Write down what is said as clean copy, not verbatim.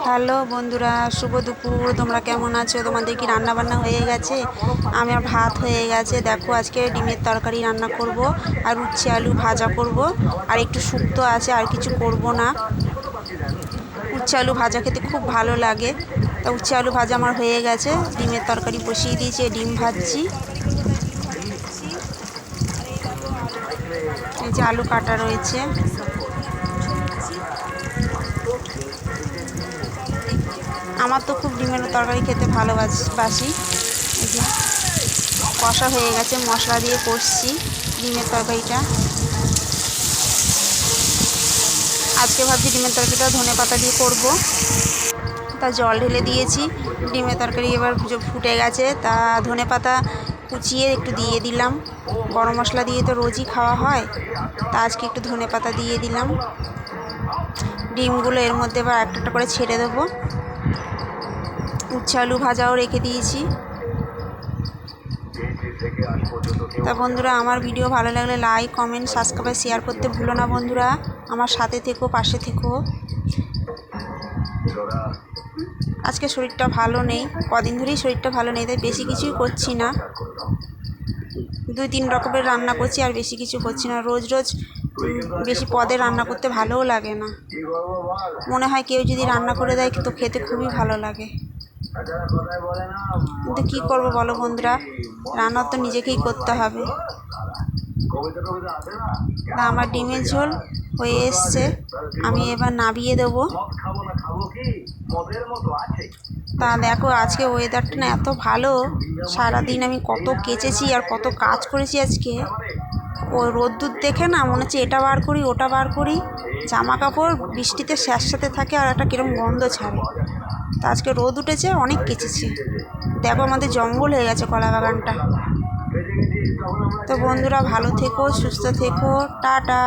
Hello বন্ধুরা, শুভ দুপুর। তোমরা কেমন আছো? তোমাদের কি রান্না বান্না হয়ে গেছে? আমার ভাত হয়ে গেছে। দেখো, আজকে ডিমের তরকারি রান্না করব, আর উচ্ছে আলু ভাজা করব, আর একটু শুক্তো আছে, আর কিছু করব না। উচ্ছে আলু ভাজা খেতে খুব ভালো লাগে। তা উচ্ছে আলু ভাজা আমার হয়ে গেছে। ডিমের তরকারি বসিয়ে দিয়েছি, ডিম ভাজছি। এই যে আলু কাটা রয়েছে। আমার তো খুব ডিমের তরকারি খেতে ভালোবাসি। এই যে কষা হয়ে গেছে, মশলা দিয়ে কষছি ডিমের তরকারিটা। আজকে ভাবছি ডিমের তরকারিটা ধনেপাতা দিয়ে করব। তা জল ঢেলে দিয়েছি। ডিমের তরকারি এবার ফুটে গেছে, তা ধনেপাতা কুচিয়ে একটু দিয়ে দিলাম। গরম মশলা দিয়ে তো রোজই খাওয়া হয়, তা আজকে একটু ধনেপাতা দিয়ে দিলাম। ডিমগুলো এর মধ্যে এবার একটা একটা করে ছেড়ে দেবো। উচ্ছে আলু ভাজাও রেখে দিয়েছি। তা বন্ধুরা, আমার ভিডিও ভালো লাগলে লাইক, কমেন্ট, সাবস্ক্রাইব, শেয়ার করতে ভুলো না বন্ধুরা। আমার সাথে থেকো, পাশে থেকো। আজকে শরীরটা ভালো নেই, কদিন ধরেই শরীরটা ভালো নেই, তাই বেশি কিছুই করছি না। 2-3 রকমের রান্না করছি, আর বেশি কিছু করছি না। রোজ রোজ বেশি পদের রান্না করতে ভালোও লাগে না। মনে হয় কেউ যদি রান্না করে দেয় তো খেতে খুবই ভালো লাগে। কিন্তু কী করবো বলো বন্ধুরা, রান্না তো নিজেকেই করতে হবে। তা আমার ডিমের ঝোল হয়ে এসছে, আমি এবার নামিয়ে দেবো। তা দেখো, আজকে ওয়েদারটা না এত ভালো। সারাদিন আমি কত কেচেছি আর কত কাজ করেছি আজকে। ও রোদ্দুর দেখে না মনে হচ্ছে এটা বার করি ওটা বার করি। জামা কাপড় বৃষ্টিতে স্যাঁতস্যাঁতে থাকে আর একটা কিরম গন্ধ ছাড়ে। তা আজকে রোদ উঠেছে, অনেক কেচেছি। দেখো, আমাদের জঙ্গল হয়ে গেছে কলা বাগানটা। তো বন্ধুরা, ভালো থেকো, সুস্থ থেকো, টাটা।